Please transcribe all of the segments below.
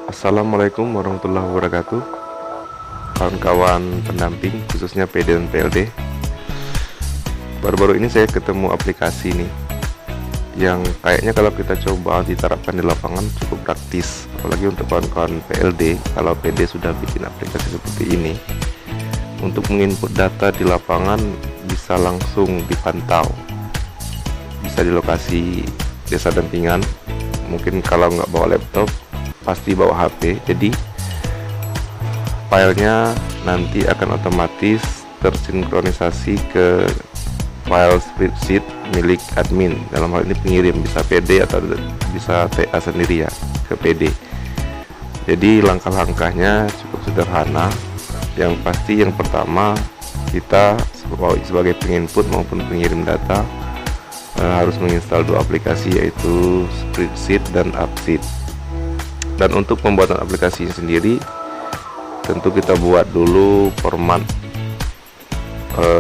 Assalamualaikum warahmatullahi wabarakatuh, kawan-kawan pendamping khususnya PD dan PLD. Baru-baru ini saya ketemu aplikasi nih yang kayaknya kalau kita coba diterapkan di lapangan cukup praktis, apalagi untuk kawan-kawan PLD. Kalau PD sudah bikin aplikasi seperti ini, untuk menginput data di lapangan bisa langsung dipantau, bisa di lokasi desa dampingan. Mungkin kalau nggak bawa laptop pasti bawa HP, jadi filenya nanti akan otomatis tersinkronisasi ke file spreadsheet milik admin. Dalam hal ini pengirim, bisa PD atau bisa TA sendiri ya ke PD. Jadi langkah-langkahnya cukup sederhana. Yang pasti yang pertama, kita sebagai penginput maupun pengirim data harus menginstal dua aplikasi, yaitu Spreadsheet dan AppSheet. Dan untuk pembuatan aplikasinya sendiri, tentu kita buat dulu format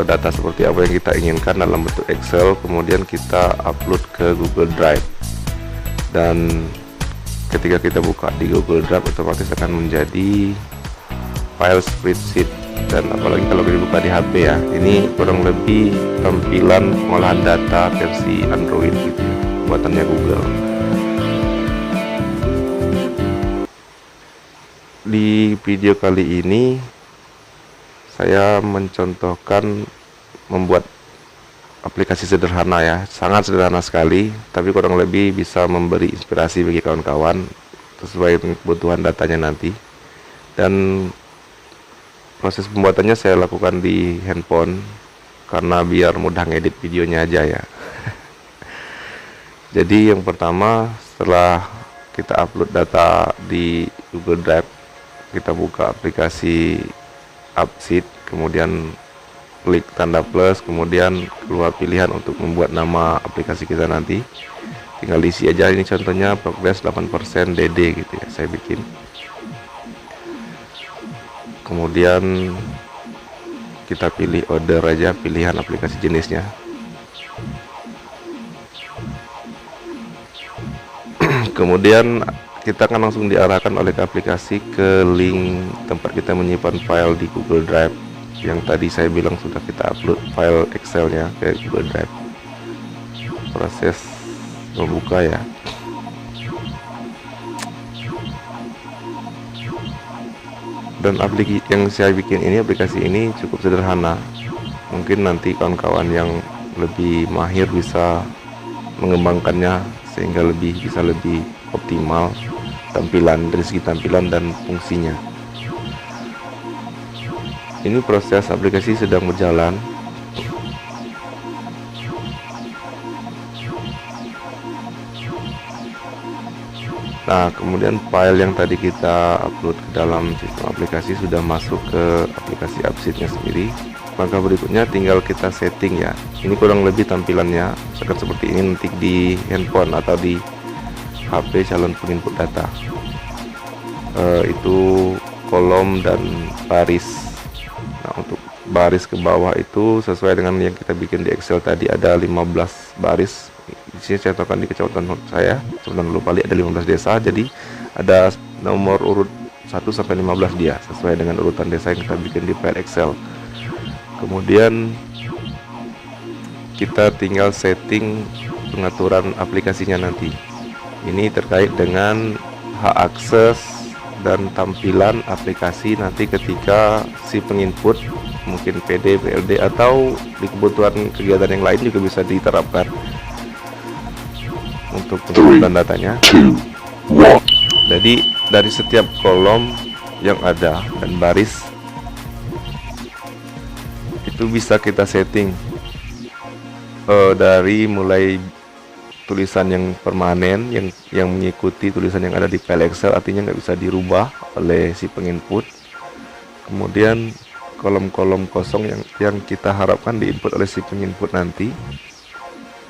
data seperti apa yang kita inginkan dalam bentuk Excel, kemudian kita upload ke Google Drive. Dan ketika kita buka di Google Drive, otomatis akan menjadi file spreadsheet. Dan apalagi kalau dibuka di HP ya, ini kurang lebih tampilan pengolahan data versi Android gitu ya, buatannya Google. Di video kali ini saya mencontohkan membuat aplikasi sederhana ya, sangat sederhana sekali, tapi kurang lebih bisa memberi inspirasi bagi kawan-kawan sesuai kebutuhan datanya nanti. Dan proses pembuatannya saya lakukan di handphone karena biar mudah ngedit videonya aja ya. Jadi yang pertama, setelah kita upload data di Google Drive, kita buka aplikasi AppSheet, kemudian klik tanda plus, kemudian keluar pilihan untuk membuat nama aplikasi kita nanti. Tinggal isi aja, ini contohnya progress 8% DD gitu ya, saya bikin. Kemudian kita pilih order aja, pilihan aplikasi jenisnya. Kemudian kita akan langsung diarahkan oleh aplikasi ke link tempat kita menyimpan file di Google Drive yang tadi saya bilang sudah kita upload file Excelnya ke Google Drive. Proses membuka ya. Dan aplikasi yang saya bikin ini, aplikasi ini cukup sederhana. Mungkin nanti kawan-kawan yang lebih mahir bisa mengembangkannya sehingga bisa lebih optimal tampilan, dari segi tampilan dan fungsinya. Ini proses aplikasi sedang berjalan. Nah, kemudian file yang tadi kita upload ke dalam sistem aplikasi sudah masuk ke aplikasi AppSheet-nya sendiri. Langkah berikutnya tinggal kita setting ya. Ini kurang lebih tampilannya akan seperti ini nanti di handphone atau di HP calon penginput data. Itu kolom dan baris. Nah, untuk baris ke bawah itu sesuai dengan yang kita bikin di Excel tadi, ada 15 baris. Di sini saya contohkan di kecamatan saya, Kecamatan Lupali, ada 15 desa, jadi ada nomor urut 1 sampai 15 dia, sesuai dengan urutan desa yang kita bikin di file Excel. Kemudian kita tinggal setting pengaturan aplikasinya nanti. Ini terkait dengan hak akses dan tampilan aplikasi nanti ketika si penginput, mungkin PD, PLD, atau di kebutuhan kegiatan yang lain juga bisa diterapkan untuk penginputan datanya. Jadi dari setiap kolom yang ada dan baris itu bisa kita setting dari mulai tulisan yang permanen yang mengikuti tulisan yang ada di file Excel, artinya nggak bisa dirubah oleh si penginput. Kemudian kolom-kolom kosong yang kita harapkan diinput oleh si penginput nanti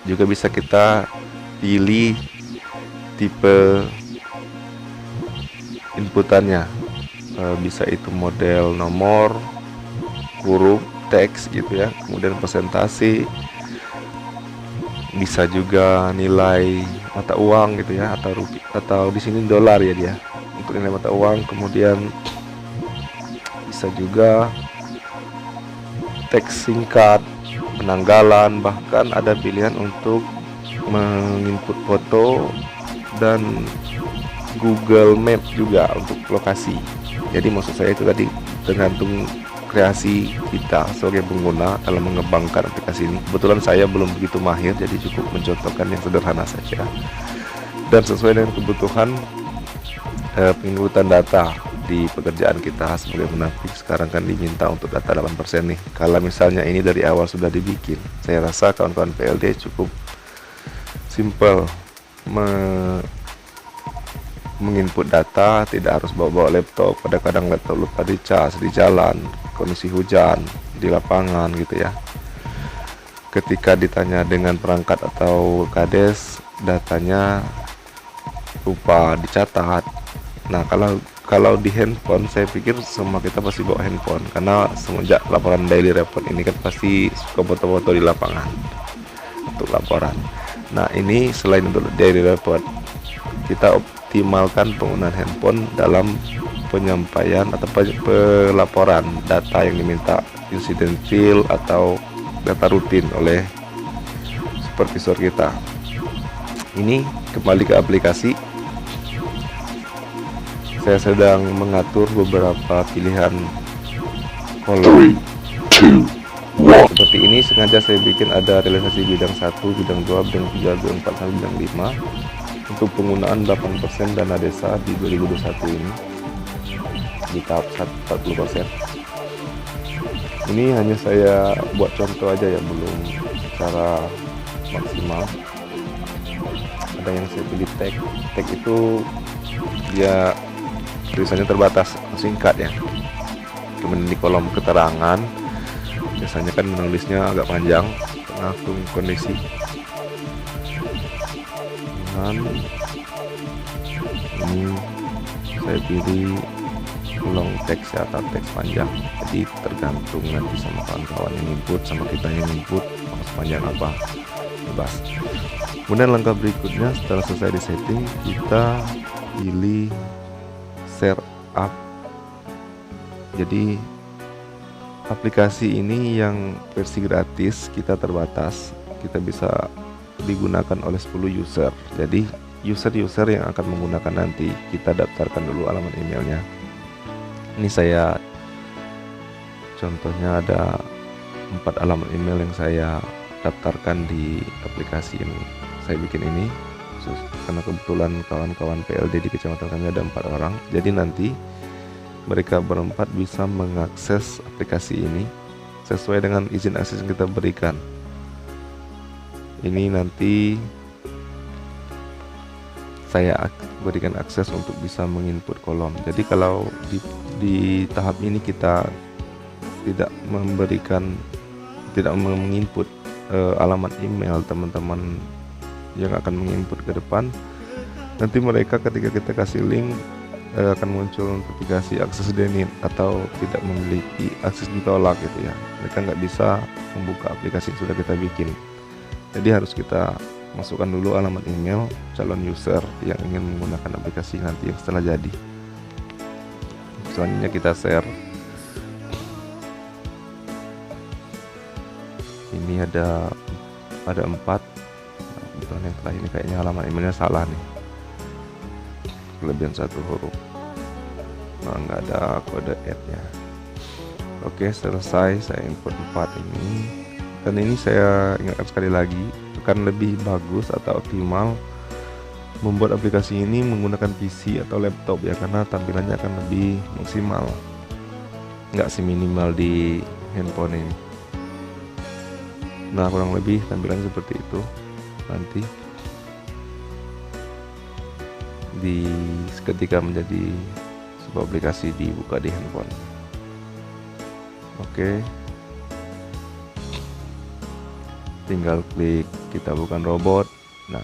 juga bisa kita pilih tipe inputannya, bisa itu model nomor, huruf, teks gitu ya, kemudian persentase, bisa juga nilai mata uang gitu ya, atau rupiah, atau di sini dolar ya dia. untuk nilai mata uang, kemudian bisa juga teks singkat, penanggalan, bahkan ada pilihan untuk menginput foto dan Google Map juga untuk lokasi. Jadi maksud saya itu tadi tergantung kreasi kita sebagai pengguna dalam mengembangkan aplikasi ini. Kebetulan saya belum begitu mahir, jadi cukup mencontohkan yang sederhana saja dan sesuai dengan kebutuhan penginputan data di pekerjaan kita sebagai munafik. Sekarang kan diminta untuk data 8% nih. Kalau misalnya ini dari awal sudah dibikin, saya rasa kawan-kawan PLD cukup simple menginput data, tidak harus bawa laptop. Kadang-kadang laptop lupa dicas di jalan, kondisi hujan, di lapangan gitu ya. Ketika ditanya dengan perangkat atau kades, datanya lupa dicatat. Nah, kalau di handphone, saya pikir semua kita pasti bawa handphone, karena semenjak laporan daily report ini kan pasti suka foto-foto di lapangan untuk laporan. Nah, ini selain untuk daily report, kita optimalkan penggunaan handphone dalam penyampaian atau pelaporan data yang diminta incident field atau data rutin oleh supervisor kita. Ini kembali ke aplikasi. Saya sedang mengatur beberapa pilihan kolom. Seperti ini sengaja saya bikin ada realisasi bidang 1, bidang 2, bidang 3, bidang 4, sampai bidang 5 untuk penggunaan 8% dana desa di 2021 ini di tahap 40%. Ini hanya saya buat contoh aja ya, belum secara maksimal. Ada yang saya pilih tag itu dia tulisannya terbatas, singkat ya. Kemudian di kolom keterangan biasanya kan menulisnya agak panjang, tergantung kondisi. Dan ini saya pilih long teks ya, atau teks panjang. Jadi tergantung nanti sama kawan-kawan yang input, sama kita yang input mau sepanjang apa, bebas. Kemudian langkah berikutnya setelah selesai di setting, kita pilih share up. Jadi aplikasi ini yang versi gratis kita terbatas, kita bisa digunakan oleh 10 user. Jadi user-user yang akan menggunakan nanti kita daftarkan dulu alamat emailnya. Ini saya contohnya ada 4 alamat email yang saya daftarkan di aplikasi yang saya bikin ini, karena kebetulan kawan-kawan PLD di kecamatan kami ada 4 orang. Jadi nanti mereka berempat bisa mengakses aplikasi ini sesuai dengan izin akses yang kita berikan. Ini nanti saya berikan akses untuk bisa menginput kolom. Jadi kalau di tahap ini kita tidak menginput alamat email teman-teman yang akan menginput ke depan, nanti mereka ketika kita kasih link akan muncul notifikasi akses denied atau tidak memiliki akses ditolak gitu ya. Mereka nggak bisa membuka aplikasi yang sudah kita bikin. Jadi harus kita masukkan dulu alamat email calon user yang ingin menggunakan aplikasi nanti yang setelah jadi. Selanjutnya kita share. Ini ada 4. Nah, yang terakhir ini kayaknya alamat emailnya salah nih, kelebihan 1 huruf. Nah, nggak ada kode add-nya. Oke, selesai. Saya input 4 ini. Dan ini saya ingatkan sekali lagi, akan lebih bagus atau optimal membuat aplikasi ini menggunakan PC atau laptop ya, karena tampilannya akan lebih maksimal, nggak seminimal di handphone ini. Nah, kurang lebih tampilannya seperti itu. Nanti ketika menjadi sebuah aplikasi dibuka di handphone. Oke, tinggal klik kita bukan robot. Nah,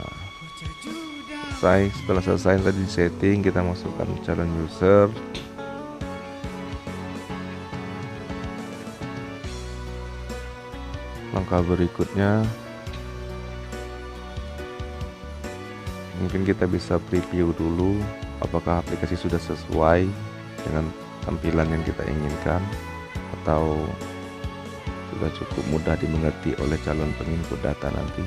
selesai. Setelah selesai tadi setting, kita masukkan calon user. Langkah berikutnya mungkin kita bisa preview dulu apakah aplikasi sudah sesuai dengan tampilan yang kita inginkan atau sudah cukup mudah dimengerti oleh calon penginput data nanti.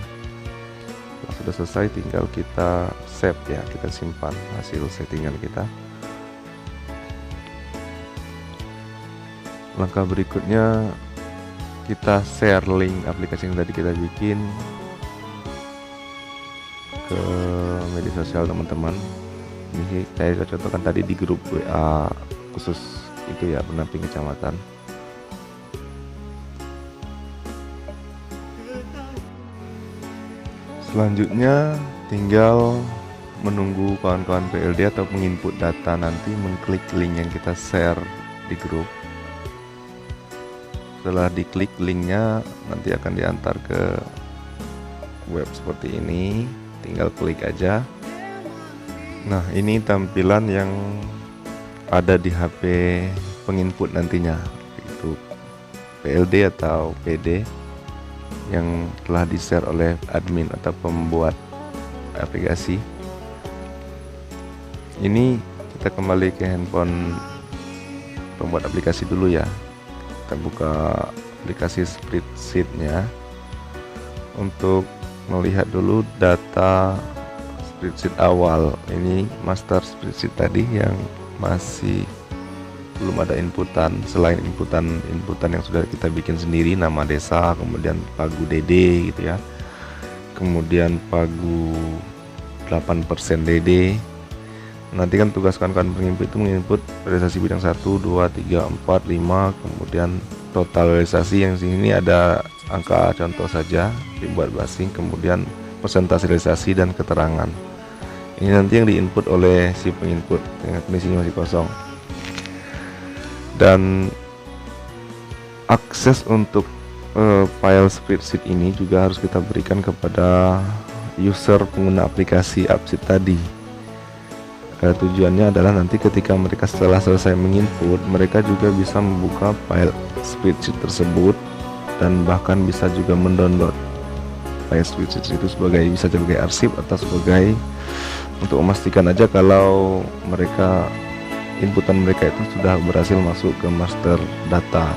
Kalau sudah selesai tinggal kita save ya, kita simpan hasil settingan kita. Langkah berikutnya kita share link aplikasi yang tadi kita bikin ke media sosial teman-teman. Ini saya contohkan tadi di grup WA khusus itu ya, pendamping kecamatan. Selanjutnya tinggal menunggu kawan-kawan PLD atau penginput data nanti mengklik link yang kita share di grup. Setelah diklik linknya nanti akan diantar ke web seperti ini, tinggal klik aja. Nah, ini tampilan yang ada di HP penginput nantinya, itu PLD atau PD yang telah di-share oleh admin atau pembuat aplikasi. Ini kita kembali ke handphone pembuat aplikasi dulu ya. Kita buka aplikasi spreadsheet-nya untuk melihat dulu data spreadsheet awal. Ini master spreadsheet tadi yang masih belum ada inputan selain inputan yang sudah kita bikin sendiri, nama desa, kemudian pagu DD gitu ya, kemudian pagu 8% DD. Nanti kan tugas kawan-kawan penginput itu menginput realisasi bidang 1, 2, 3, 4, 5, kemudian total realisasi yang sini ada angka contoh saja dibuat basing, kemudian persentase realisasi dan keterangan. Ini nanti yang diinput oleh si penginput dengan kondisinya masih kosong. Dan akses untuk file spreadsheet ini juga harus kita berikan kepada user pengguna aplikasi AppSheet tadi. Tujuannya adalah nanti ketika mereka setelah selesai menginput, mereka juga bisa membuka file spreadsheet tersebut dan bahkan bisa juga mendownload file spreadsheet itu bisa sebagai arsip atau sebagai untuk memastikan aja kalau inputan mereka itu sudah berhasil masuk ke master data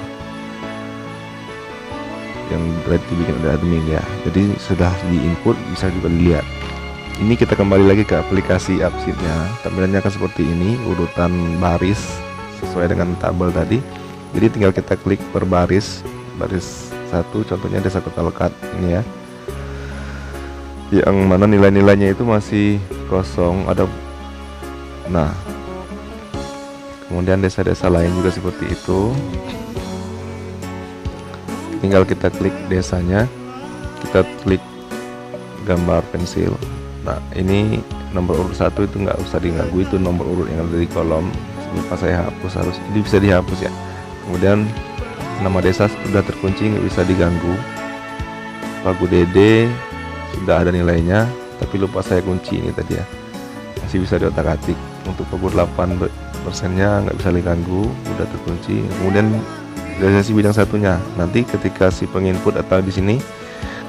yang berarti dibikin oleh admin ya. Jadi sudah diinput bisa juga dilihat. Ini kita kembali lagi ke aplikasi AppSheet-nya. Tampilannya akan seperti ini, urutan baris sesuai dengan tabel tadi. Jadi tinggal kita klik per baris. Baris 1 contohnya desa total cut ini ya. Yang mana nilai-nilainya itu masih kosong, ada. Nah, kemudian desa-desa lain juga seperti itu. Tinggal kita klik desanya, kita klik gambar pensil. Nah, ini nomor urut 1 itu nggak usah diganggu, itu nomor urut yang ada di kolom. Lupa saya hapus, harus ini bisa dihapus ya. Kemudian nama desa sudah terkunci, nggak bisa diganggu. Pagu DD sudah ada nilainya, tapi lupa saya kunci ini tadi ya. Masih bisa diotak-atik. Untuk pagu 8%-nya nggak bisa diganggu, udah terkunci. Kemudian realisasi bidang satunya, nanti ketika si penginput atau di sini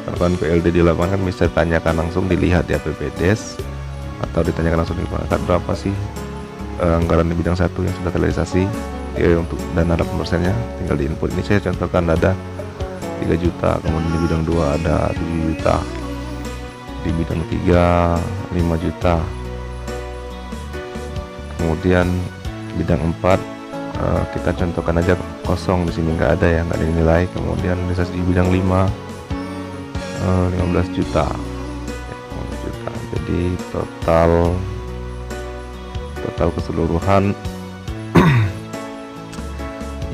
kawan PLD di lapangan bisa tanyakan langsung, dilihat di APPDes atau ditanyakan langsung di perangkat berapa sih anggaran di bidang 1 yang sudah terrealisasi ya, untuk dana 8%-nya tinggal diinput. Ini saya contohkan ada 3 juta, kemudian di bidang 2 ada 7 juta, di bidang 3 5 juta, kemudian bidang 4 kita contohkan aja kosong, di sini nggak ada ya, nggak ada nilai. Kemudian realisasi di bidang 5 15 juta. Jadi total keseluruhan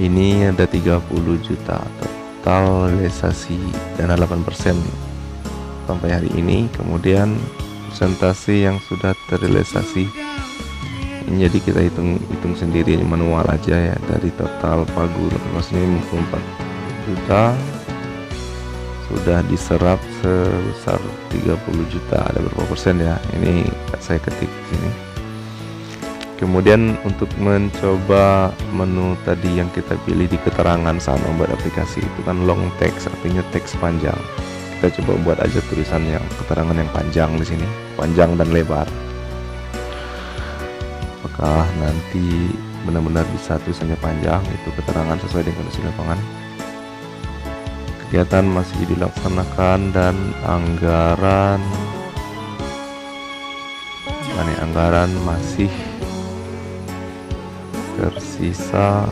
ini ada 30 juta total realisasi dana 8% sampai hari ini. Kemudian persentase yang sudah terrealisasi ini, jadi kita hitung sendiri manual aja ya, dari total pagu maksudnya 54 juta sudah diserap sebesar 30 juta. Ada berapa persen ya, ini saya ketik sini. Kemudian untuk mencoba menu tadi yang kita pilih di keterangan saat membuat aplikasi itu kan long text, artinya teks panjang. Kita coba buat aja tulisan yang keterangan yang panjang di sini, panjang dan lebar. apakah nanti benar-benar bisa tulisannya panjang, itu keterangan sesuai dengan kondisi lapangan. Kegiatan masih dilaksanakan dan anggaran masih tersisa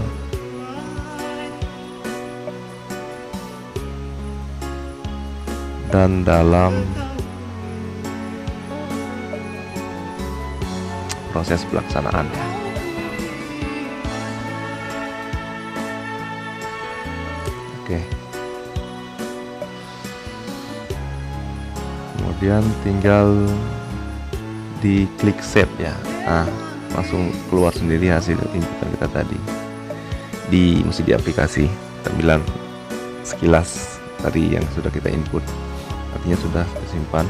dan dalam proses pelaksanaan ya. Oke. Kemudian tinggal di klik save ya. Nah, langsung keluar sendiri hasil inputan kita tadi. Mesti di aplikasi tampilan sekilas tadi yang sudah kita input. Artinya sudah tersimpan.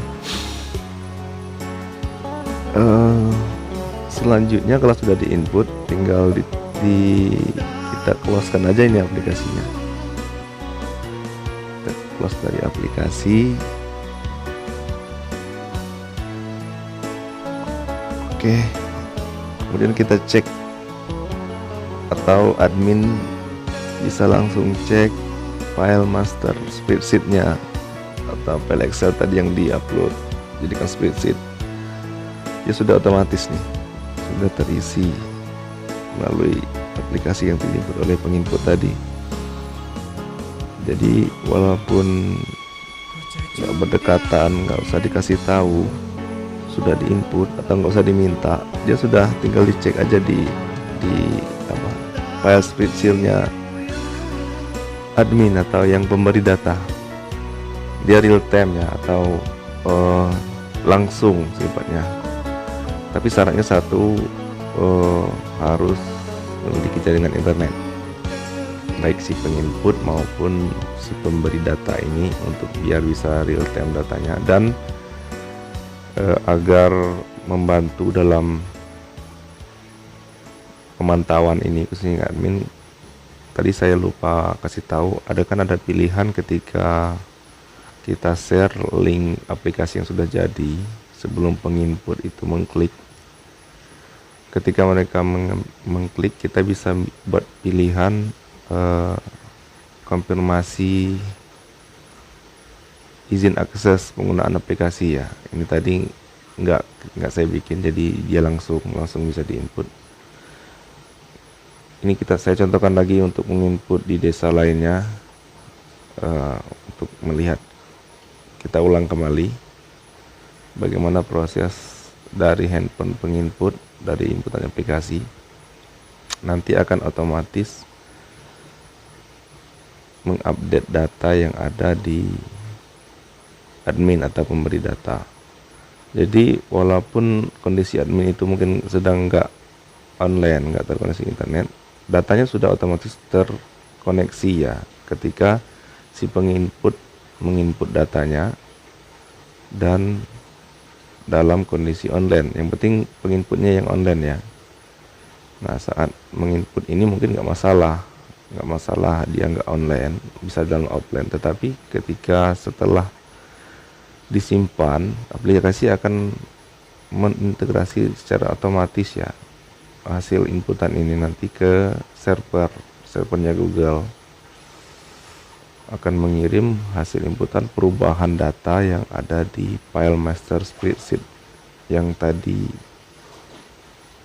Selanjutnya kalau sudah di input, tinggal kita close-kan aja ini aplikasinya. Kita close dari aplikasi. Oke, kemudian kita cek atau admin bisa langsung cek file master spreadsheet-nya atau file Excel tadi yang di-upload jadikan spreadsheet. Ya sudah otomatis nih, sudah terisi melalui aplikasi yang diinput oleh penginput tadi. Jadi walaupun nggak berdekatan, nggak usah dikasih tahu sudah diinput atau nggak usah diminta, dia sudah tinggal dicek aja di file spreadsheet-nya admin atau yang pemberi data. Dia real time ya atau langsung sifatnya. Tapi syaratnya satu, harus memiliki jaringan internet, baik si penginput maupun si pemberi data ini, untuk biar bisa real time datanya. Dan agar membantu dalam pemantauan ini khususnya admin, tadi saya lupa kasih tahu, ada pilihan ketika kita share link aplikasi yang sudah jadi, sebelum penginput itu mengklik. Ketika mereka mengklik, kita bisa buat pilihan konfirmasi izin akses penggunaan aplikasi ya. Ini tadi nggak saya bikin, jadi dia langsung bisa diinput. Ini saya contohkan lagi untuk menginput di desa lainnya, untuk melihat. Kita ulang kembali bagaimana proses dari handphone penginput, dari inputan aplikasi. Nanti akan otomatis mengupdate data yang ada di admin atau pemberi data. Jadi walaupun kondisi admin itu mungkin sedang nggak online, nggak terkoneksi internet, datanya sudah otomatis terkoneksi ya ketika si penginput menginput datanya dan dalam kondisi online. Yang penting penginputnya yang online ya. Nah, saat menginput ini mungkin nggak masalah dia nggak online, bisa dalam offline. Tetapi ketika setelah disimpan, aplikasi akan mengintegrasi secara otomatis ya hasil inputan ini nanti ke servernya Google, akan mengirim hasil inputan perubahan data yang ada di file master spreadsheet yang tadi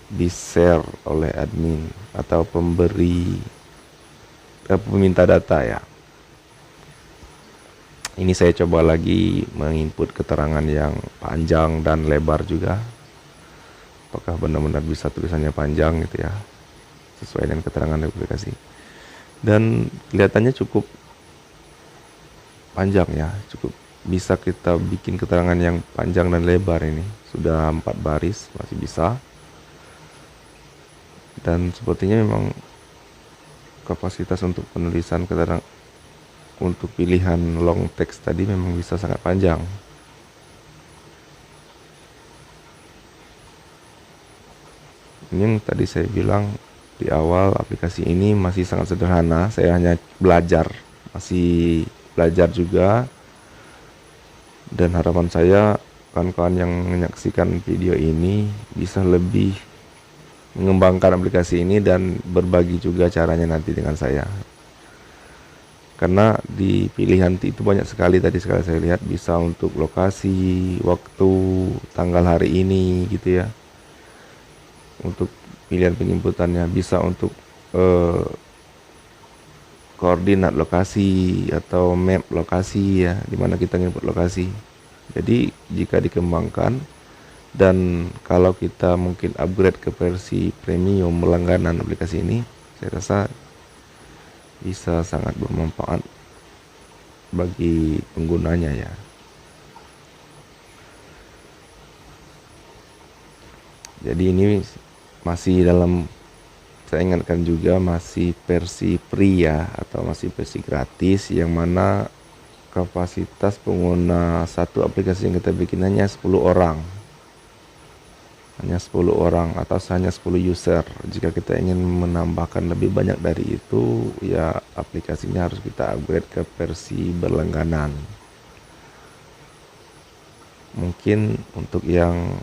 di-share oleh admin atau peminta data ya. Ini saya coba lagi menginput keterangan yang panjang dan lebar juga. Apakah benar-benar bisa tulisannya panjang gitu ya, sesuai dengan keterangan aplikasi. Dan kelihatannya cukup panjang ya, cukup bisa kita bikin keterangan yang panjang dan lebar ini. Sudah 4 baris, masih bisa. Dan sepertinya memang kapasitas untuk penulisan keterangan untuk pilihan long text tadi memang bisa sangat panjang. Ini yang tadi saya bilang di awal, aplikasi ini masih sangat sederhana. Saya hanya masih belajar juga. Dan harapan saya kawan-kawan yang menyaksikan video ini bisa lebih mengembangkan aplikasi ini dan berbagi juga caranya nanti dengan saya. Karena di pilihan itu banyak sekali, tadi sekali saya lihat bisa untuk lokasi, waktu, tanggal hari ini gitu ya. Untuk pilihan penjemputannya bisa untuk koordinat lokasi atau map lokasi ya, dimana kita input lokasi. Jadi jika dikembangkan dan kalau kita mungkin upgrade ke versi premium berlangganan aplikasi ini, saya rasa bisa sangat bermanfaat bagi penggunanya ya. Jadi ini masih dalam, saya ingatkan juga masih versi free ya, atau masih versi gratis, yang mana kapasitas pengguna satu aplikasi yang kita bikin hanya 10 orang. Hanya 10 orang atau hanya 10 user. Jika kita ingin menambahkan lebih banyak dari itu, ya aplikasinya harus kita upgrade ke versi berlangganan. Mungkin untuk yang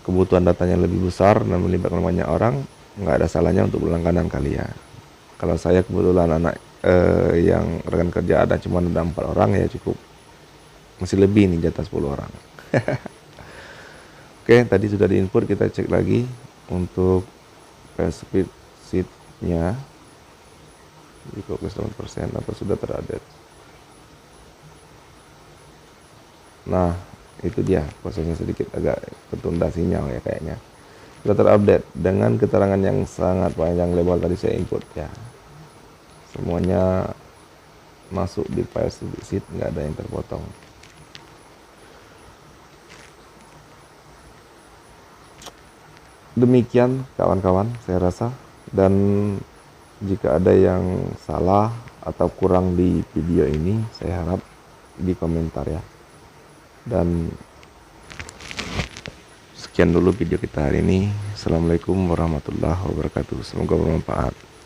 kebutuhan datanya lebih besar dan melibatkan banyak orang, nggak ada salahnya untuk berlangganan kali ya. Kalau saya kebetulan anak yang rekan kerja ada cuma ada 4 orang ya cukup, masih lebih nih jatah 10 orang. Oke, tadi sudah diinput, kita cek lagi untuk speed sheet-nya di progress 1% atau sudah terupdate. Nah, itu dia prosesnya sedikit agak tertunda sinyal ya kayaknya. Sudah terupdate dengan keterangan yang sangat panjang lebar tadi saya input ya. Semuanya masuk di file sheet, nggak ada yang terpotong. Demikian kawan-kawan saya rasa, dan jika ada yang salah atau kurang di video ini saya harap di komentar ya. Dan sekian dulu video kita hari ini. Assalamualaikum warahmatullahi wabarakatuh. Semoga bermanfaat.